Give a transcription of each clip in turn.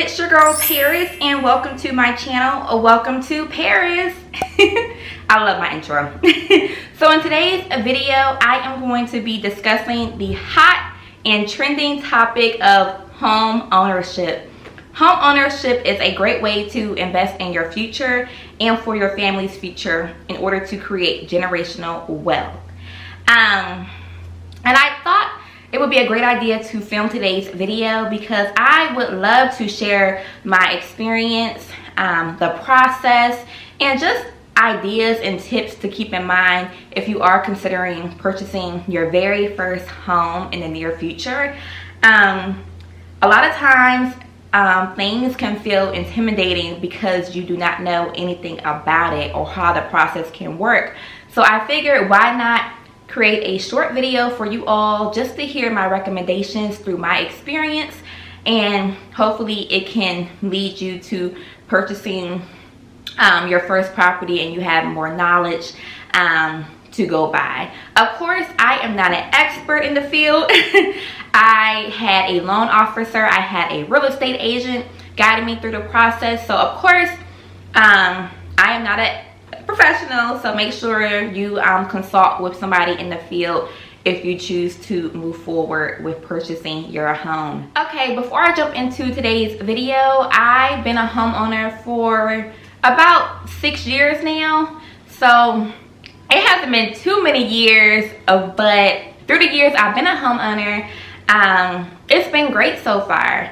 it's your girl Paris, and welcome to my channel. Welcome to Paris. I love my intro. So in today's video, I am going to be discussing the hot and trending topic of home ownership. Home ownership is a great way to invest in your future and for your family's future in order to create generational wealth. And I thought it would be a great idea to film today's video because I would love to share my experience, the process, and just ideas and tips to keep in mind if you are considering purchasing your very first home in the near future. A lot of times things can feel intimidating because you do not know anything about it or how the process can work. So I figured, why not create a short video for you all just to hear my recommendations through my experience, and hopefully it can lead you to purchasing your first property and you have more knowledge to go by. Of course, I am not an expert in the field. I had a loan officer, I had a real estate agent guiding me through the process. So of course, I am not a professional, so make sure you consult with somebody in the field if you choose to move forward with purchasing your home. Okay, before I jump into today's video, I've been a homeowner for about 6 years now. So it hasn't been too many years, but through the years I've been a homeowner, it's been great so far.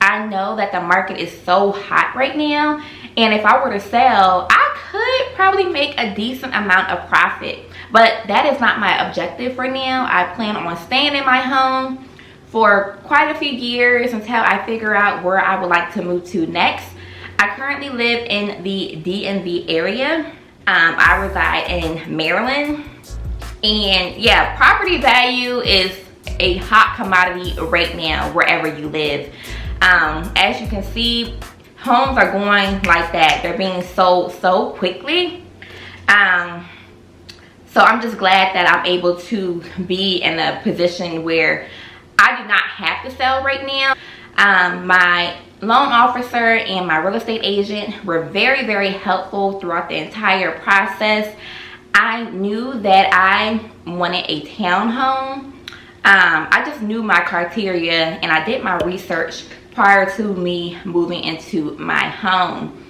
I know that the market is so hot right now, and if I were to sell, I could probably make a decent amount of profit, but that is not my objective for now. I plan on staying in my home for quite a few years until I figure out where I would like to move to next. I currently live in the DMV area. I reside in Maryland, and yeah, property value is a hot commodity right now wherever you live. As you can see, homes are going like that. They're being sold so quickly. So I'm just glad that I'm able to be in a position where I do not have to sell right now. My loan officer and my real estate agent were very, very helpful throughout the entire process. I knew that I wanted a townhome. I just knew my criteria, and I did my research prior to me moving into my home.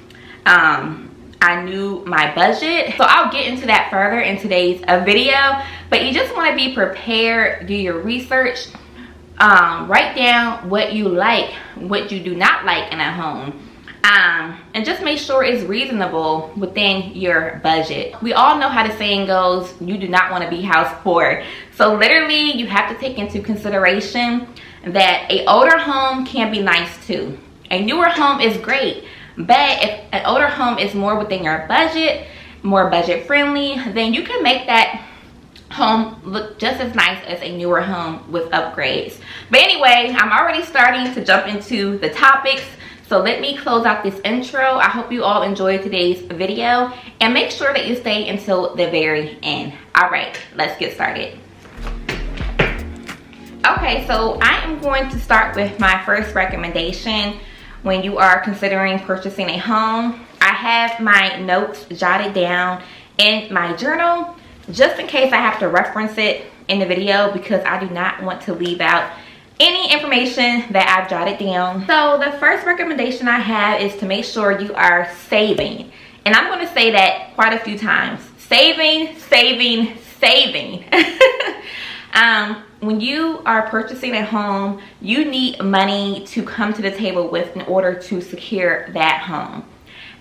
I knew my budget, so I'll get into that further in today's video, but you just want to be prepared, do your research, write down what you like, what you do not like in a home, and just make sure it's reasonable within your budget. We all know how the saying goes, you do not want to be house poor. So literally you have to take into consideration that an older home can be nice too. A newer home is great, but if an older home is more within your budget, more budget friendly, then you can make that home look just as nice as a newer home with upgrades. But anyway, I'm already starting to jump into the topics, so let me close out this intro. I hope you all enjoyed today's video, and make sure that you stay until the very end. All right, let's get started. Okay, so I am going to start with my first recommendation when you are considering purchasing a home. I have my notes jotted down in my journal just in case I have to reference it in the video, because I do not want to leave out any information that I've jotted down. So the first recommendation I have is to make sure you are saving. And I'm going to say that quite a few times. Saving, saving, saving. When you are purchasing a home, you need money to come to the table with in order to secure that home.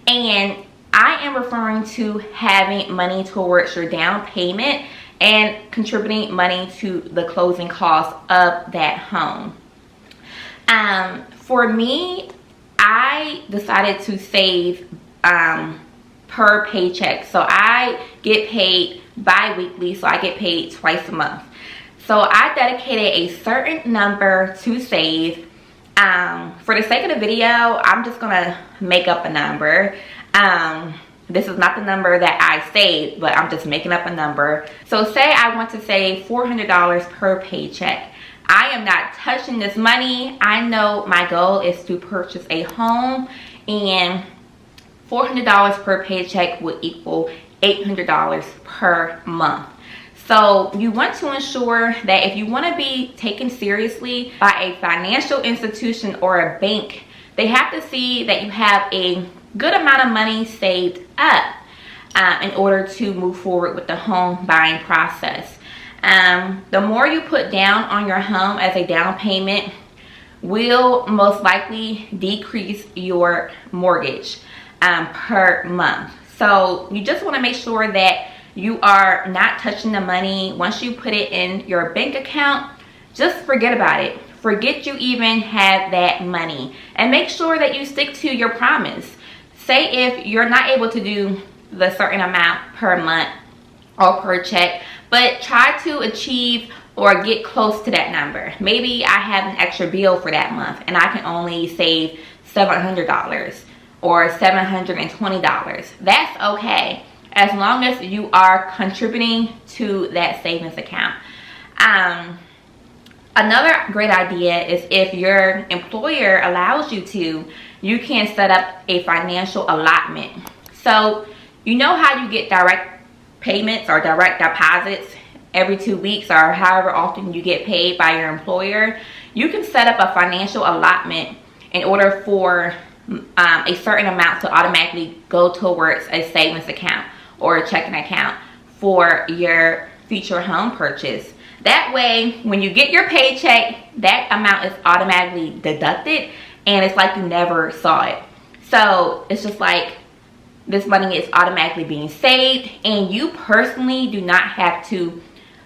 And I am referring to having money towards your down payment and contributing money to the closing costs of that home. For me, I decided to save per paycheck. So I get paid bi-weekly, so I get paid twice a month. So I dedicated a certain number to save. For the sake of the video, I'm just gonna make up a number. This is not the number that I saved, but I'm just making up a number. So say I want to save $400 per paycheck. I am not touching this money. I know my goal is to purchase a home, and $400 per paycheck would equal $800 per month. So you want to ensure that if you want to be taken seriously by a financial institution or a bank, they have to see that you have a good amount of money saved up in order to move forward with the home buying process. The more you put down on your home as a down payment will most likely decrease your mortgage per month. So you just want to make sure that you are not touching the money. Once you put it in your bank account, just forget about it. Forget you even had that money, and make sure that you stick to your promise. Say if you're not able to do the certain amount per month or per check, but try to achieve or get close to that number. Maybe I have an extra bill for that month and I can only save $700 or $720. That's okay, as long as you are contributing to that savings account. Another great idea is if your employer allows you to, you can set up a financial allotment. So you know how you get direct payments or direct deposits every 2 weeks or however often you get paid by your employer? You can set up a financial allotment in order for a certain amount to automatically go towards a savings account or a checking account for your future home purchase. That way, when you get your paycheck, that amount is automatically deducted and it's like you never saw it. So it's just like this money is automatically being saved, and you personally do not have to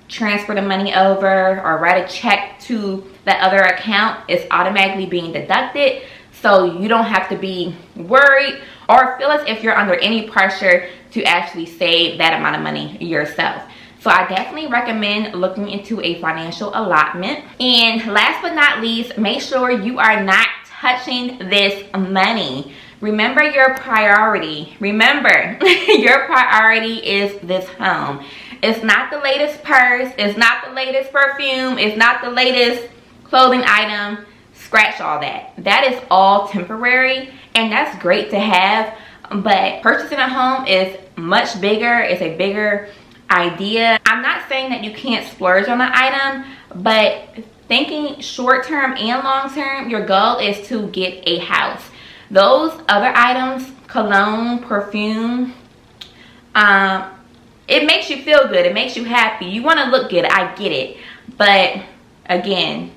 transfer the money over or write a check to that other account. It's automatically being deducted, so you don't have to be worried or feel as if you're under any pressure to actually save that amount of money yourself. So I definitely recommend looking into a financial allotment. And last but not least, make sure you are not touching this money. Remember your priority. Remember, your priority is this home. It's not the latest purse. It's not the latest perfume. It's not the latest clothing item. Scratch all that. That is all temporary, and that's great to have. But purchasing a home is much bigger. It's a bigger idea. I'm not saying that you can't splurge on an item, but thinking short term and long term, your goal is to get a house. Those other items, cologne, perfume, it makes you feel good. It makes you happy. You want to look good. I get it. But again,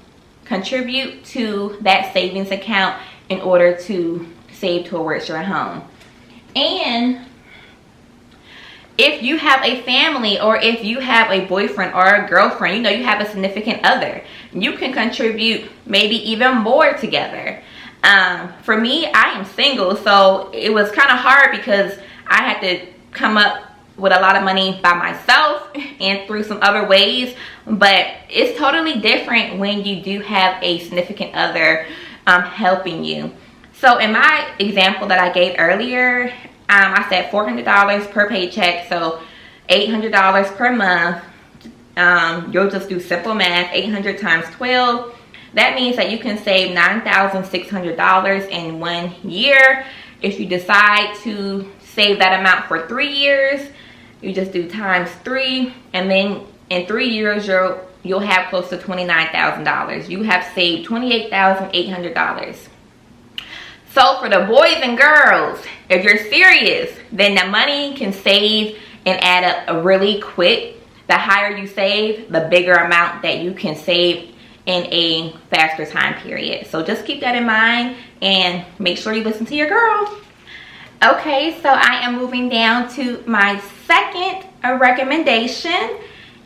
contribute to that savings account in order to save towards your home. And if you have a family, or if you have a boyfriend or a girlfriend, you know, you have a significant other, you can contribute maybe even more together. For me, I am single, so it was kind of hard because I had to come up with a lot of money by myself and through some other ways. But it's totally different when you do have a significant other helping you. So in my example that I gave earlier, I said $400 per paycheck, so $800 per month. You'll just do simple math. 800 times 12. That means that you can save $9,600 in 1 year. If you decide to save that amount for 3 years, you just do times 3, and then in 3 years you'll have close to $29,000. You have saved $28,800. So for the boys and girls, if you're serious, then the money can save and add up really quick. The higher you save, the bigger amount that you can save in a faster time period. So just keep that in mind and make sure you listen to your girl. Okay, so I am moving down to my second recommendation,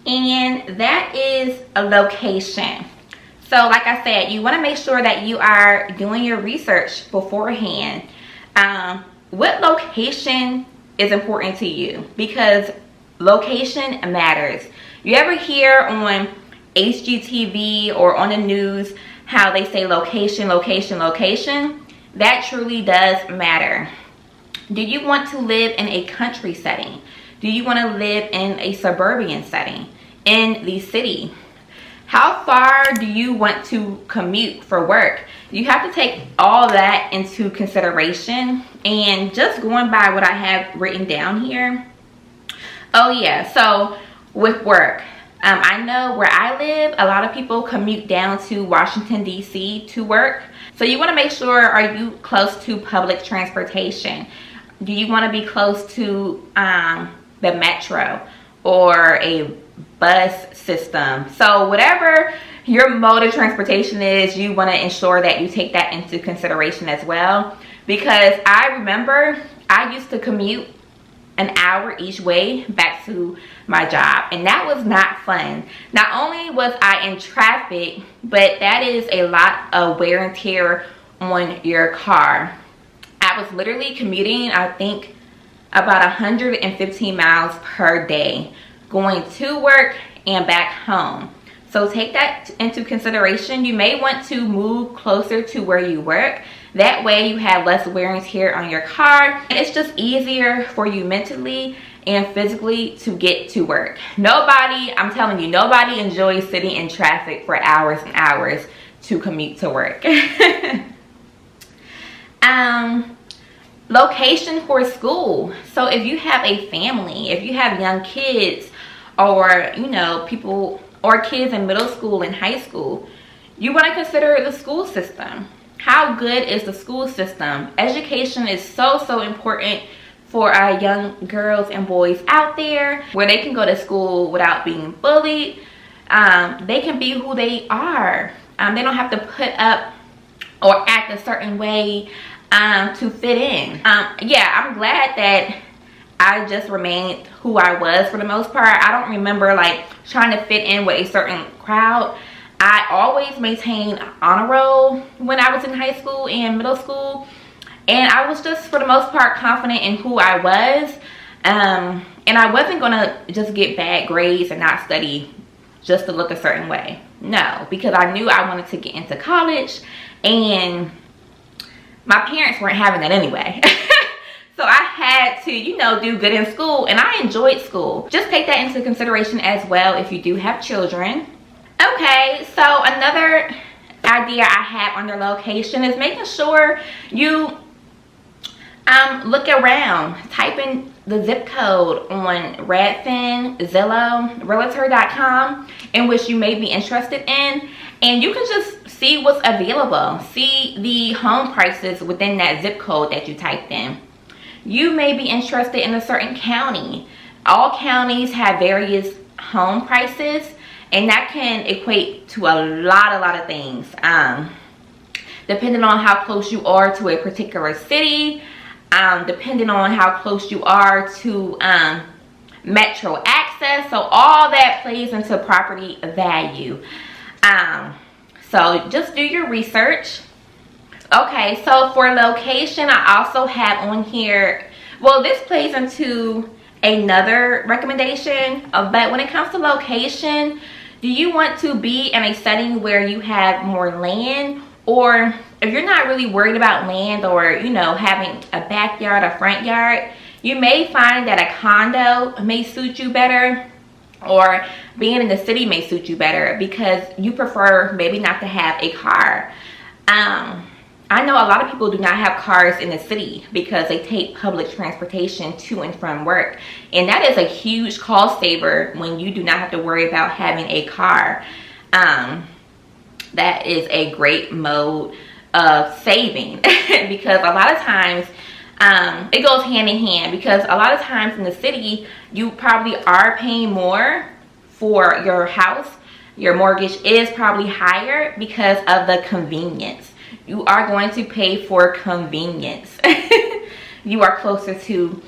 and that is a location. So like I said, you want to make sure that you are doing your research beforehand. What location is important to you? Because location matters. You ever hear on HGTV or on the news how they say location, location, location? That truly does matter. Do you want to live in a country setting? Do you want to live in a suburban setting? In the city? How far do you want to commute for work? You have to take all that into consideration. And just going by what I have written down here. Oh yeah, so with work, I know where I live, a lot of people commute down to Washington, D.C. to work. So you want to make sure, are you close to public transportation? Do you want to be close to the metro or a bus system? So whatever your mode of transportation is, you want to ensure that you take that into consideration as well. Because I remember I used to commute an hour each way back to my job, and that was not fun. Not only was I in traffic, but that is a lot of wear and tear on your car. I was literally commuting, I think, about 115 miles per day going to work and back home. So take that into consideration. You may want to move closer to where you work. That way you have less wear and tear on your car. And it's just easier for you mentally and physically to get to work. Nobody, I'm telling you, nobody enjoys sitting in traffic for hours and hours to commute to work. Location for school. So if you have a family, if you have young kids, or you know, people or kids in middle school and high school, you want to consider the school system. How good is the school system? Education is so important for our young girls and boys out there, where they can go to school without being bullied. They can be who they are. They don't have to put up or act a certain way to fit in. Yeah, I'm glad that I just remained who I was for the most part. I don't remember like trying to fit in with a certain crowd. I always maintained honor roll when I was in high school and middle school, and I was just for the most part confident in who I was, and I wasn't gonna just get bad grades and not study just to look a certain way. No, because I knew I wanted to get into college, and my parents weren't having that anyway. So I had to, you know, do good in school, and I enjoyed school. Just take that into consideration as well if you do have children. Okay, so another idea I have under location is making sure you look around. Type in the zip code on Redfin, Zillow, Realtor.com, in which you may be interested in, and you can just see what's available. See the home prices within that zip code that you typed in. You may be interested in a certain county. All counties have various home prices, and that can equate to a lot of things. Depending on how close you are to a particular city, depending on how close you are to metro access. So all that plays into property value. So just do your research. Okay, so for location, I also have on here, well, this plays into another recommendation, but when it comes to location, do you want to be in a setting where you have more land? Or if you're not really worried about land, or you know, having a backyard, a front yard, you may find that a condo may suit you better, or being in the city may suit you better because you prefer maybe not to have a car. I know a lot of people do not have cars in the city because they take public transportation to and from work. And that is a huge cost saver when you do not have to worry about having a car. That is a great mode of saving because a lot of times it goes hand in hand, because a lot of times in the city you probably are paying more for your house. Your mortgage is probably higher because of the convenience. You are going to pay for convenience. You are closer to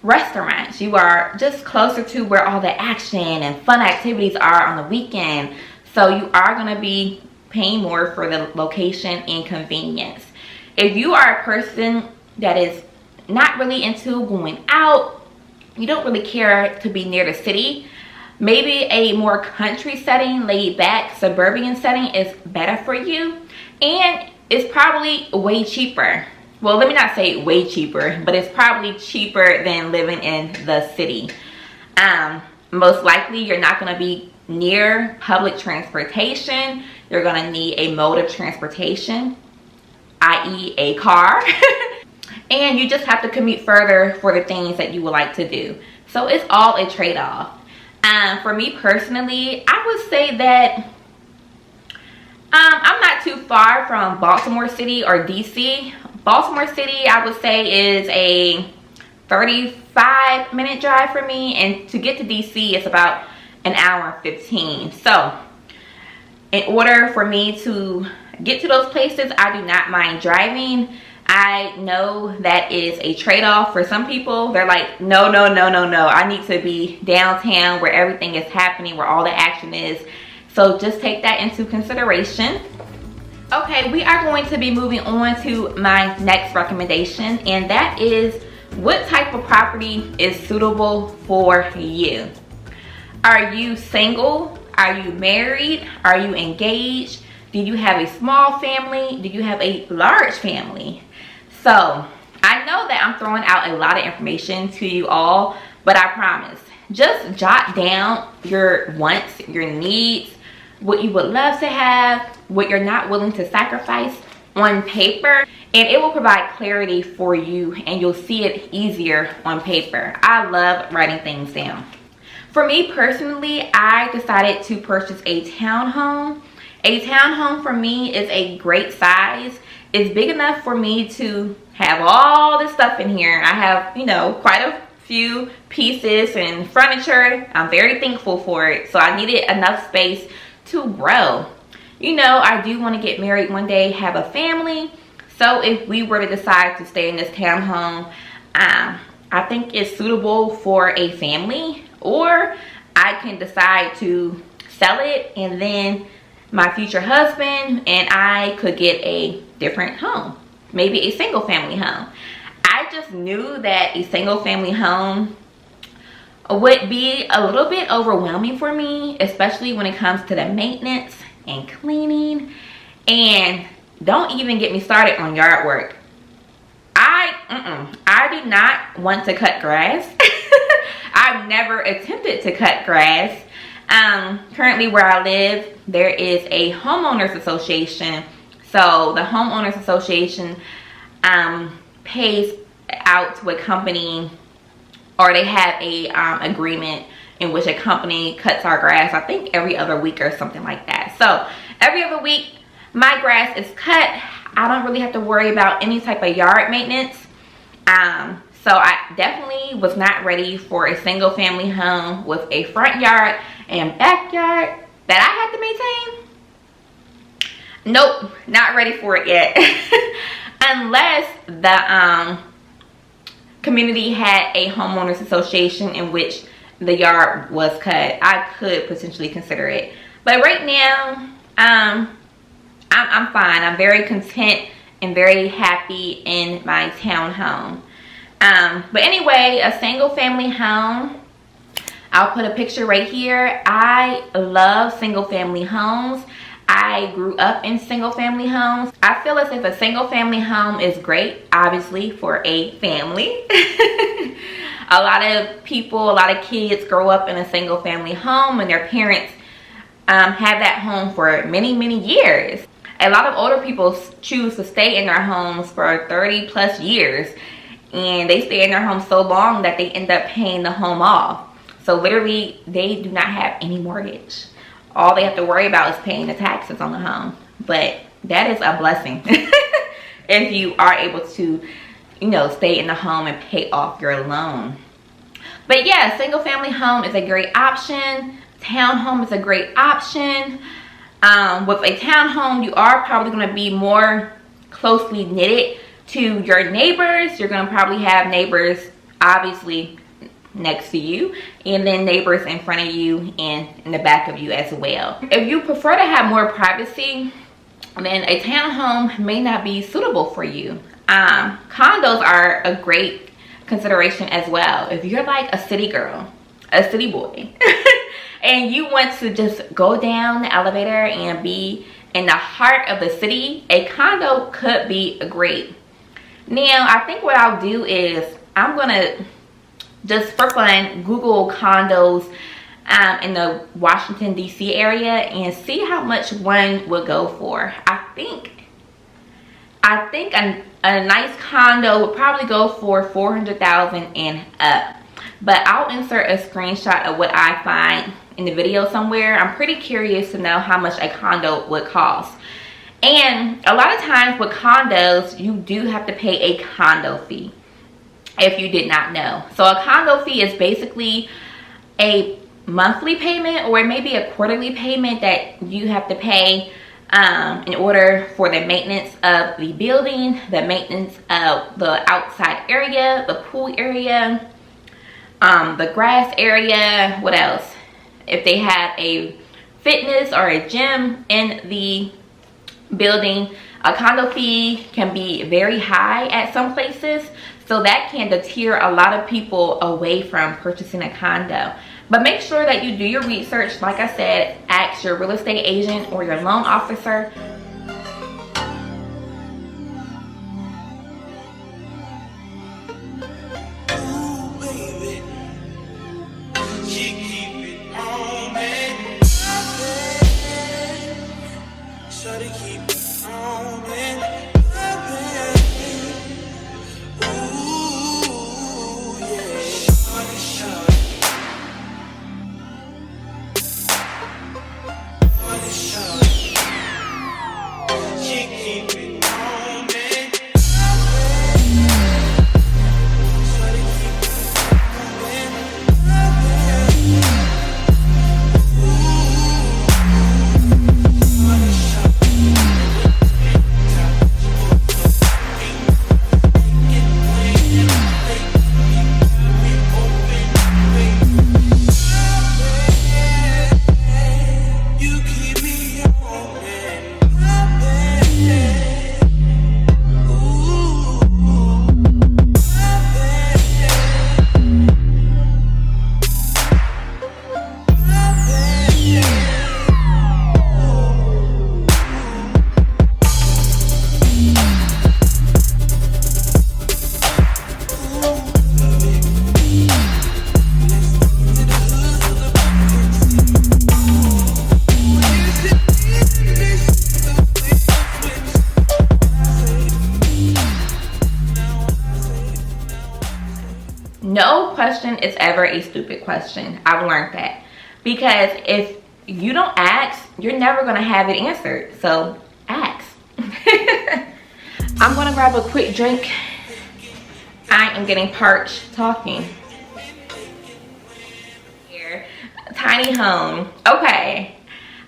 restaurants. You are just closer to where all the action and fun activities are on the weekend. So you are going to be paying more for the location and convenience. If you are a person that is not really into going out, you don't really care to be near the city, maybe a more country setting, laid back, suburban setting is better for you. And it's probably way cheaper. Well, let me not say way cheaper, but it's probably cheaper than living in the city. Most likely you're not going to be near public transportation. You're gonna need a mode of transportation, i.e. a car. And you just have to commute further for the things that you would like to do. So it's all a trade-off. For me personally, I would say that I'm not too far from Baltimore City or DC. Baltimore City, I would say, is a 35-minute drive for me, and to get to DC, it's about an hour and 15. So in order for me to get to those places, I do not mind driving. I know that is a trade-off for some people. They're like, no, no, no, no, no. I need to be downtown where everything is happening, where all the action is. So just take that into consideration. Okay, we are going to be moving on to my next recommendation, and that is what type of property is suitable for you. Are you single? Are you married? Are you engaged? Do you have a small family? Do you have a large family? So I know that I'm throwing out a lot of information to you all, but I promise, just jot down your wants, your needs, what you would love to have, what you're not willing to sacrifice on paper, and it will provide clarity for you, and you'll see it easier on paper. I love writing things down. For me personally, I decided to purchase a townhome. A townhome for me is a great size. It's big enough for me to have all this stuff in here. I have, you know, quite a few pieces and furniture. I'm very thankful for it. So I needed enough space to grow. You know, I do want to get married one day, have a family. So if we were to decide to stay in this townhome, I think it's suitable for a family, or I can decide to sell it, and then my future husband and I could get a different home, maybe a single family home. I just knew that a single family home would be a little bit overwhelming for me, especially when it comes to the maintenance and cleaning. And don't even get me started on yard work. I do not want to cut grass. I've never attempted to cut grass. Currently where I live, there is a homeowners association. So the homeowners association pays out to a company, or they have a agreement in which a company cuts our grass, I think every other week or something like that. So every other week my grass is cut. I don't really have to worry about any type of yard maintenance. So I definitely was not ready for a single family home with a front yard and backyard that I had to maintain. Nope, not ready for it yet. Unless the community had a homeowners association in which the yard was cut, I could potentially consider it. But right now, I'm fine. I'm very content and very happy in my townhome. But anyway, a single family home, I'll put a picture right here. I love single family homes. I grew up in single family homes. I feel as if a single family home is great, obviously, for a family. A lot of people, a lot of kids grow up in a single family home, and their parents have that home for many, many years. A lot of older people choose to stay in their homes for 30 plus years, and they stay in their home so long that they end up paying the home off. So literally, they do not have any mortgage. All they have to worry about is paying the taxes on the home. But that is a blessing if you are able to, you know, stay in the home and pay off your loan. But yeah, single family home is a great option. Townhome is a great option. With a townhome, you are probably going to be more closely knitted to your neighbors. You're going to probably have neighbors, obviously, next to you, and then neighbors in front of you and in the back of you as well. If you prefer to have more privacy, then a townhome may not be suitable for you. Condos are a great consideration as well. If you're like a city girl, a city boy, and you want to just go down the elevator and be in the heart of the city, a condo could be great. Now, I think what I'll do is I'm gonna just for fun Google condos in the Washington DC area and see how much one would go for. I think a nice condo would probably go for $400,000 and up. But I'll insert a screenshot of what I find in the video somewhere. I'm pretty curious to know how much a condo would cost. And a lot of times with condos, you do have to pay a condo fee, if you did not know. So a condo fee is basically a monthly payment, or it may be a quarterly payment that you have to pay in order for the maintenance of the building, the maintenance of the outside area, the pool area, the grass area. What else? If they have a fitness or a gym in the building, a condo fee can be very high at some places, so that can deter a lot of people away from purchasing a condo. But make sure that you do your research. Like I said, ask your real estate agent or your loan officer. No question is ever a stupid question. I've learned that. Because if you don't ask, you're never going to have it answered. So ask. I'm going to grab a quick drink. I am getting parched talking. Here, tiny home. Okay.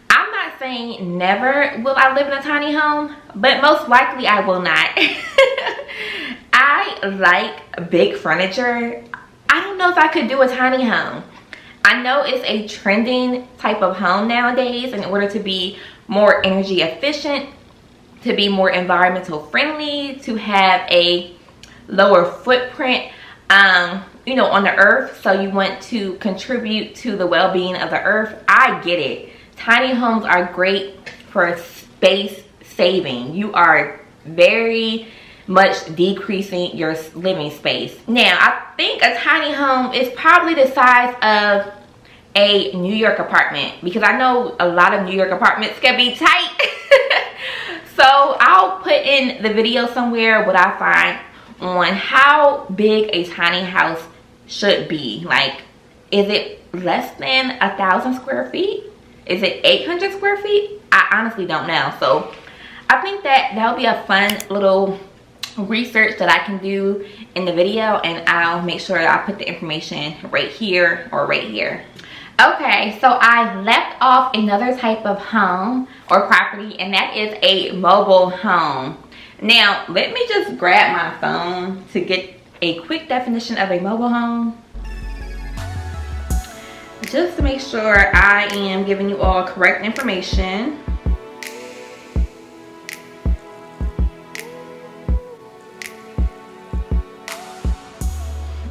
I'm not saying never will I live in a tiny home, but most likely I will not. I like big furniture. I don't know if I could do a tiny home. I know it's a trending type of home nowadays in order to be more energy efficient, to be more environmental friendly, to have a lower footprint, you know, on the earth. So you want to contribute to the well-being of the earth. I get it. Tiny homes are great for space saving. You are very much decreasing your living space. Now, I think a tiny home is probably the size of a New York apartment, because I know a lot of New York apartments can be tight. So I'll put in the video somewhere what I find on how big a tiny house should be. Like, is it less than 1,000 square feet? Is it 800 square feet? I honestly don't know. So I think that that'll be a fun little research that I can do in the video, and I'll make sure that I put the information right here or right here. Okay, so I left off another type of home or property, and that is a mobile home. Now, let me just grab my phone to get a quick definition of a mobile home, just to make sure I am giving you all correct information.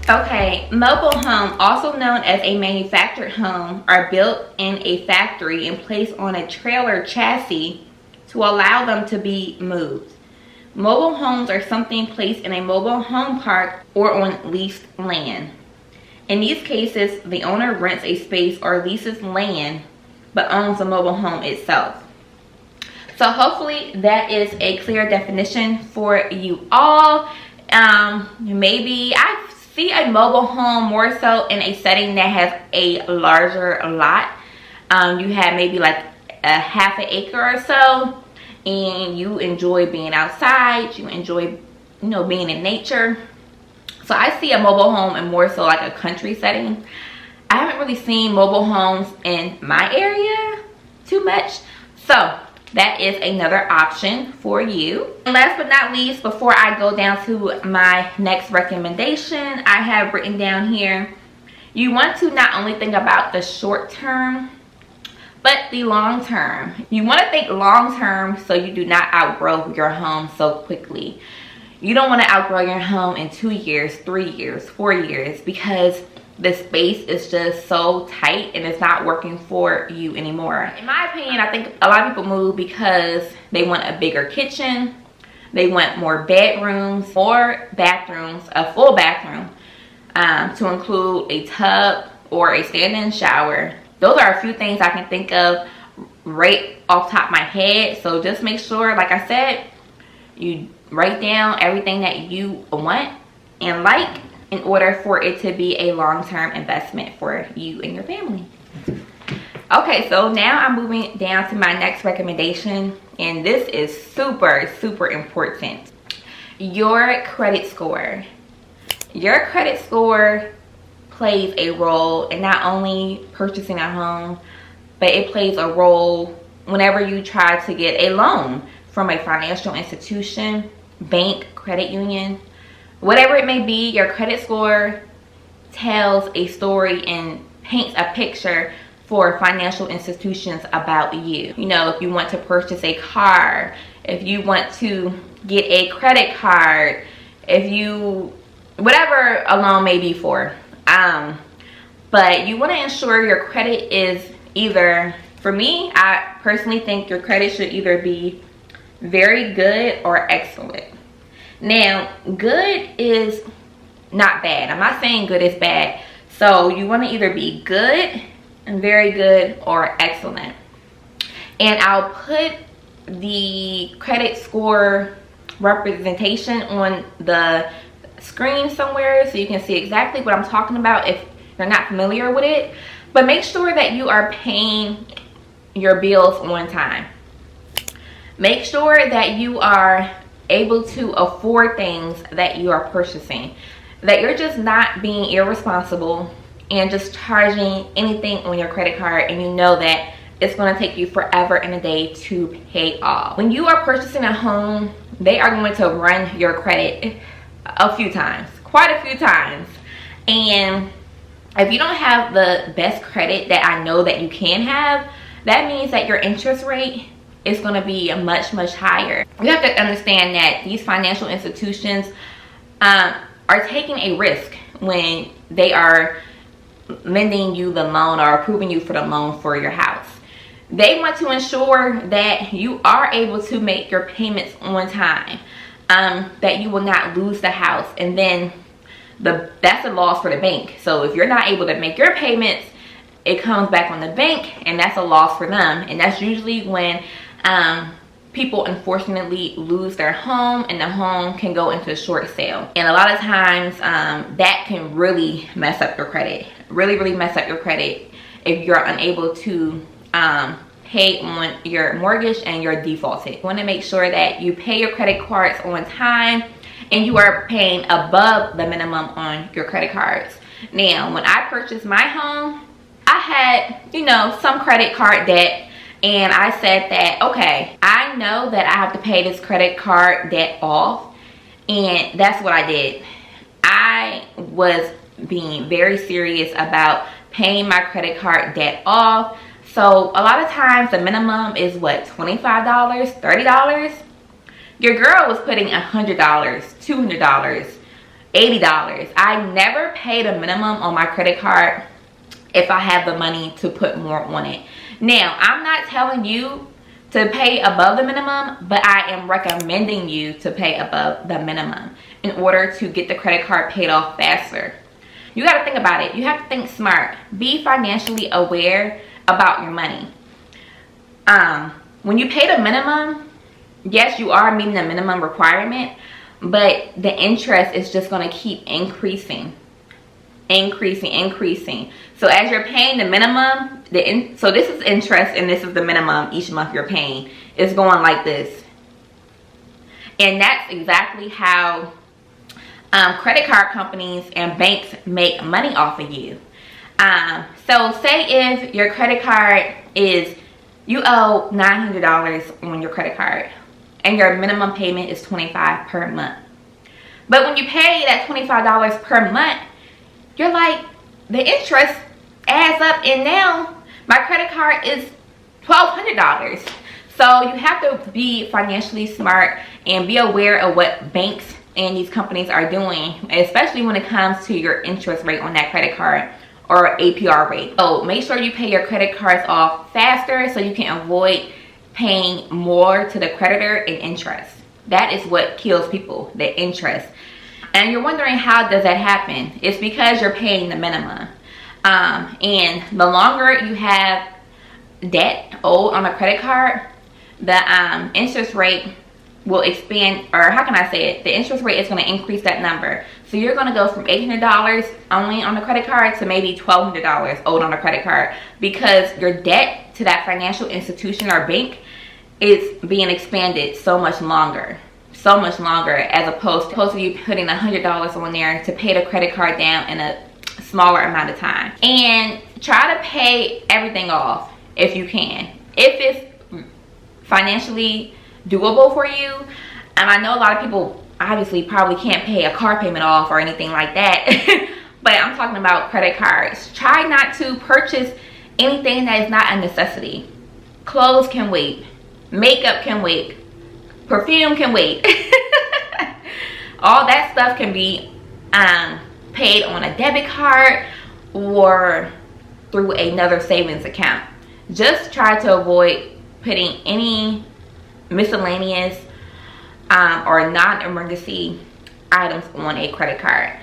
Okay, mobile home, also known as a manufactured home, are built in a factory and placed on a trailer chassis to allow them to be moved. Mobile homes are something placed in a mobile home park or on leased land. In these cases, the owner rents a space or leases land but owns the mobile home itself. So hopefully that is a clear definition for you all. Maybe I see a mobile home more so in a setting that has a larger lot. You have maybe like a half an acre or so, and you enjoy being outside, you enjoy, you know, being in nature. So I see a mobile home in more so like a country setting. I haven't really seen mobile homes in my area too much, so that is another option for you. And last but not least, before I go down to my next recommendation, I have written down here, you want to not only think about the short term but the long term. You want to think long term so you do not outgrow your home so quickly. You don't want to outgrow your home in 2 years, 3 years, 4 years, because the space is just so tight and it's not working for you anymore. In my opinion, I think a lot of people move because they want a bigger kitchen, they want more bedrooms, more bathrooms, a full bathroom, to include a tub or a stand-in shower. Those are a few things I can think of right off the top of my head. So just make sure, like I said, you write down everything that you want and like in order for it to be a long-term investment for you and your family. Okay, so now I'm moving down to my next recommendation, and this is super, super important. Your credit score. Your credit score plays a role in not only purchasing a home, but it plays a role whenever you try to get a loan from a financial institution, bank, credit union, whatever it may be. Your credit score tells a story and paints a picture for financial institutions about you. You know, if you want to purchase a car, if you want to get a credit card, if you, whatever a loan may be for. But you want to ensure your credit is either, for me, I personally think your credit should either be very good or excellent. Now, good is not bad. I'm not saying good is bad. So you want to either be good and very good or excellent. And I'll put the credit score representation on the screen somewhere so you can see exactly what I'm talking about if you're not familiar with it. But make sure that you are paying your bills on time. Make sure that you are able to afford things that you are purchasing, that you're just not being irresponsible and just charging anything on your credit card, and you know that it's going to take you forever and a day to pay off. When you are purchasing a home, they are going to run your credit a few times, quite a few times. And if you don't have the best credit that I know that you can have, that means that your interest rate is going to be much, much higher. You have to understand that these financial institutions are taking a risk when they are lending you the loan or approving you for the loan for your house. They want to ensure that you are able to make your payments on time, that you will not lose the house, and then that's a loss for the bank. So if you're not able to make your payments, it comes back on the bank, and that's a loss for them. And that's usually when people unfortunately lose their home, and the home can go into a short sale. And a lot of times that can really mess up your credit, really mess up your credit if you're unable to pay on your mortgage and you're defaulted. You want to make sure that you pay your credit cards on time and you are paying above the minimum on your credit cards. Now, when I purchased my home, I had, you know, some credit card debt, and I said that, okay, I know that I have to pay this credit card debt off, and that's what I did. I was being very serious about paying my credit card debt off. So a lot of times the minimum is what, $25, $30? Your girl was putting $100, $200, $80. I never paid a minimum on my credit card if I have the money to put more on it. Now, I'm not telling you to pay above the minimum, but I am recommending you to pay above the minimum in order to get the credit card paid off faster. You got to think about it. You have to think smart. Be financially aware about your money. When you pay the minimum, yes, you are meeting the minimum requirement, but the interest is just going to keep increasing. So as you're paying the minimum, so this is interest and this is the minimum each month you're paying. It's going like this. And that's exactly how credit card companies and banks make money off of you. So say if your credit card is, you owe $900 on your credit card and your minimum payment is $25 per month. But when you pay that $25 per month, you're like, the interest adds up and now my credit card is $1,200. So you have to be financially smart and be aware of what banks and these companies are doing, especially when it comes to your interest rate on that credit card or APR rate. So make sure you pay your credit cards off faster so you can avoid paying more to the creditor in interest. That is what kills people, the interest. And you're wondering, how does that happen? It's because you're paying the minimum. And the longer you have debt owed on a credit card, the interest rate will expand, or how can I say it? The interest rate is going to increase that number. So you're going to go from $800 only on the credit card to maybe $1,200 owed on a credit card, because your debt to that financial institution or bank is being expanded so much longer, as opposed to you putting $100 on there to pay the credit card down in a smaller amount of time. And try to pay everything off if you can, if it's financially doable for you. And I know a lot of people obviously probably can't pay a car payment off or anything like that. But I'm talking about credit cards. Try not to purchase anything that is not a necessity. Clothes can wait. Makeup can wait. Perfume can wait. All that stuff can be paid on a debit card or through another savings account. Just try to avoid putting any miscellaneous or non-emergency items on a credit card.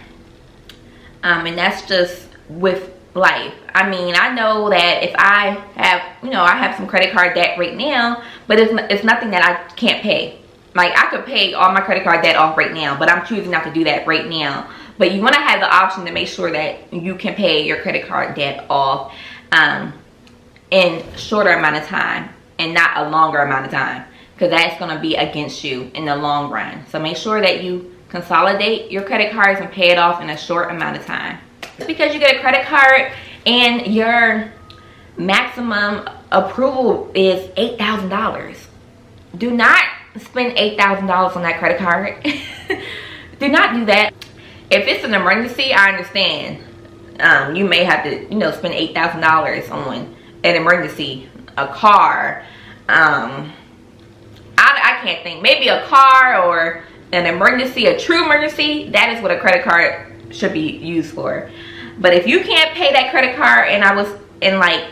And that's just with life. I mean, I know that if I have, I have some credit card debt right now, but it's nothing that I can't pay. Like, I could pay all my credit card debt off right now, but I'm choosing not to do that right now. But you want to have the option to make sure that you can pay your credit card debt off in shorter amount of time and not a longer amount of time, because that's going to be against you in the long run. So make sure that you consolidate your credit cards and pay it off in a short amount of time. Just because you get a credit card and your maximum approval is $8,000, do not spend $8,000 on that credit card. Do not do that. If it's an emergency, I understand. You may have to, spend $8,000 on an emergency, a car. I can't think. Maybe a car or an emergency, a true emergency. That is what a credit card should be used for. But if you can't pay that credit card, and I was in like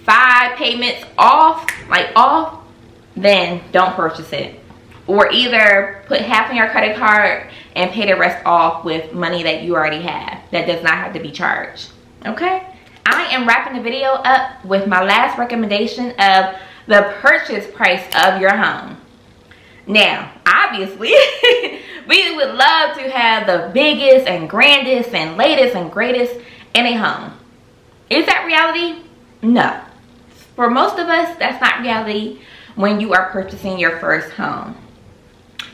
5 payments off, then don't purchase it. Or either put half on your credit card and pay the rest off with money that you already have that does not have to be charged. Okay? I am wrapping the video up with my last recommendation of the purchase price of your home. Now, obviously, we would love to have the biggest and grandest and latest and greatest in a home. Is that reality? No. For most of us, that's not reality when you are purchasing your first home.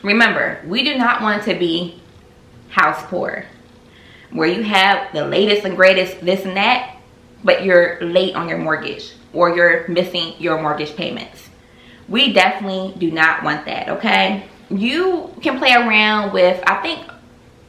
Remember, we do not want to be house poor, where you have the latest and greatest this and that, but you're late on your mortgage or you're missing your mortgage payments. We definitely do not want that, okay? You can play around with, I think,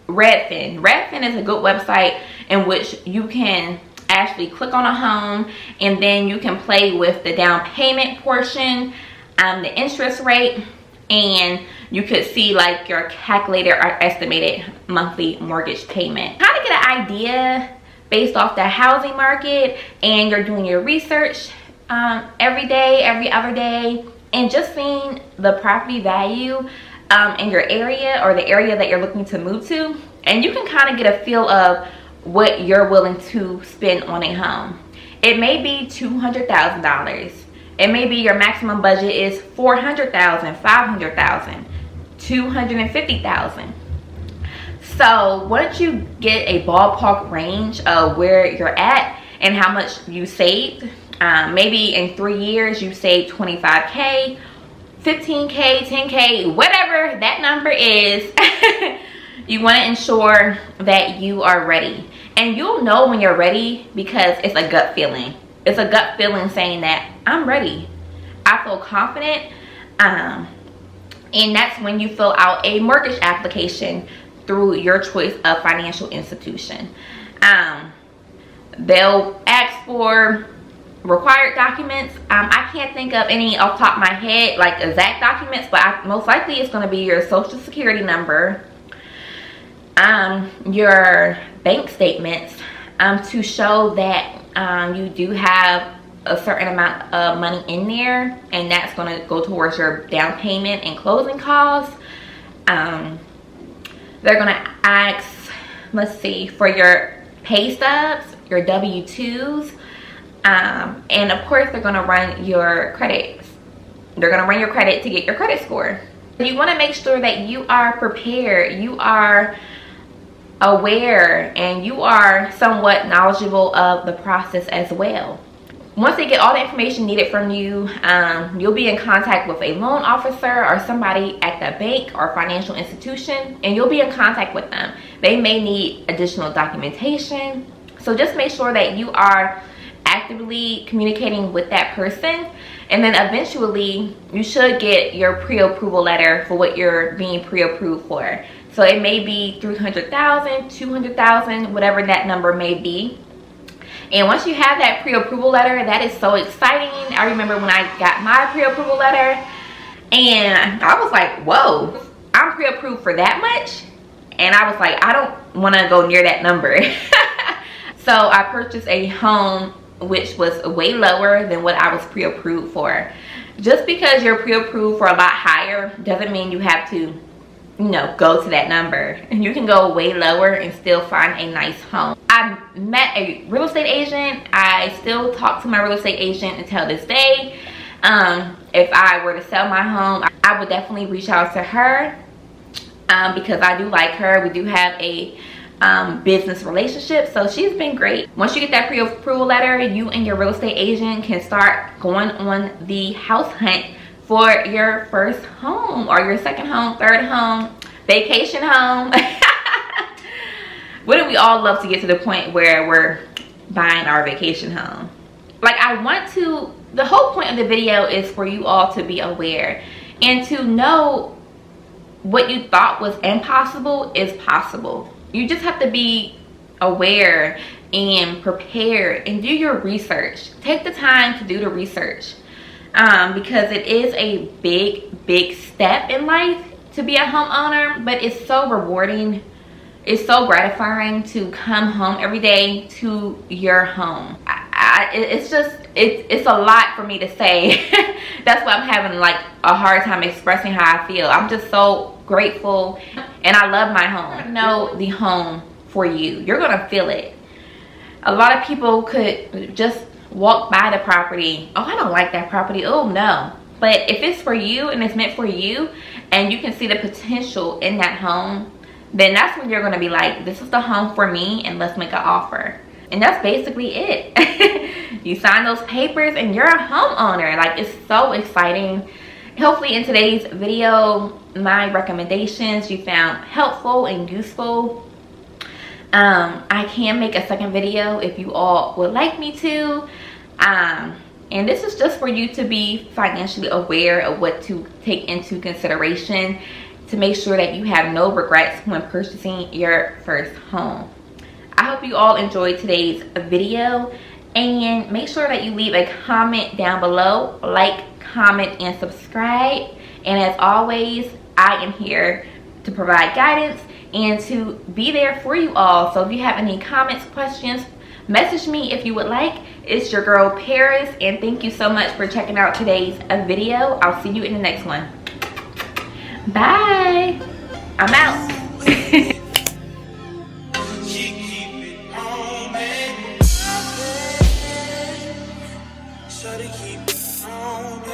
Redfin. Redfin is a good website in which you can actually click on a home and then you can play with the down payment portion, the interest rate, and you could see like your calculated or estimated monthly mortgage payment. How to get an idea based off the housing market, and you're doing your research every day, every other day, and just seeing the property value in your area or the area that you're looking to move to. And you can kind of get a feel of what you're willing to spend on a home. It may be $200,000. It may be your maximum budget is $400,000, $500,000, $250,000. So once you get a ballpark range of where you're at and how much you saved, maybe in 3 years you saved $25K, $15K, $10K, whatever that number is, you want to ensure that you are ready. And you'll know when you're ready because it's a gut feeling. It's a gut feeling saying that I'm ready. I feel confident. And that's when you fill out a mortgage application through your choice of financial institution. They'll ask for required documents. I can't think of any off the top of my head, like exact documents, but most likely it's going to be your social security number, your bank statements, to show that you do have a certain amount of money in there, and that's going to go towards your down payment and closing costs. They're going to ask, let's see, for your pay stubs, your W-2s, and of course they're going to run your credits. They're going to run your credit to get your credit score. You want to make sure that you are prepared, you are aware, and you are somewhat knowledgeable of the process as well. Once they get all the information needed from you, you'll be in contact with a loan officer or somebody at the bank or financial institution, and you'll be in contact with them. They may need additional documentation, so just make sure that you are actively communicating with that person, and then eventually you should get your pre-approval letter for what you're being pre-approved for. So it may be $300,000, $200,000, whatever that number may be. And once you have that pre-approval letter, that is so exciting. I remember when I got my pre-approval letter and I was like, whoa, I'm pre-approved for that much? And I was like, I don't want to go near that number. So I purchased a home which was way lower than what I was pre-approved for. Just because you're pre-approved for a lot higher doesn't mean you have to, you know, go to that number. And you can go way lower and still find a nice home. I met a real estate agent. I still talk to my real estate agent until this day. If I were to sell my home, I would definitely reach out to her because I do like her. We do have a business relationship, so she's been great. Once you get that pre-approval letter, you and your real estate agent can start going on the house hunt for your first home or your second home, third home, vacation home. Wouldn't we all love to get to the point where we're buying our vacation home? Like, I want to, the whole point of the video is for you all to be aware and to know what you thought was impossible is possible. You just have to be aware and prepared and do your research. Take the time to do the research because it is a big step in life to be a homeowner, but it's so rewarding. It's so gratifying to come home every day to your home. It's a lot for me to say. That's why I'm having like a hard time expressing how I feel. I'm just so grateful and I love my home. Know the home for you. You're gonna feel it. A lot of people could just walk by the property. Oh, I don't like that property. Oh no. But if it's for you and it's meant for you and you can see the potential in that home, then that's when you're going to be like, this is the home for me and let's make an offer. And that's basically it. You sign those papers and you're a homeowner. Like, it's so exciting. Hopefully in today's video, my recommendations you found helpful and useful. I can make a second video if you all would like me to. And this is just for you to be financially aware of what to take into consideration to make sure that you have no regrets when purchasing your first home. I hope you all enjoyed today's video, and make sure that you leave a comment down below, like, comment, and subscribe. And as always, I am here to provide guidance and to be there for you all. So if you have any comments, questions, message me if you would like. It's your girl Paris, and thank you so much for checking out today's video. I'll see you in the next one. Bye. I'm out. try to keep on.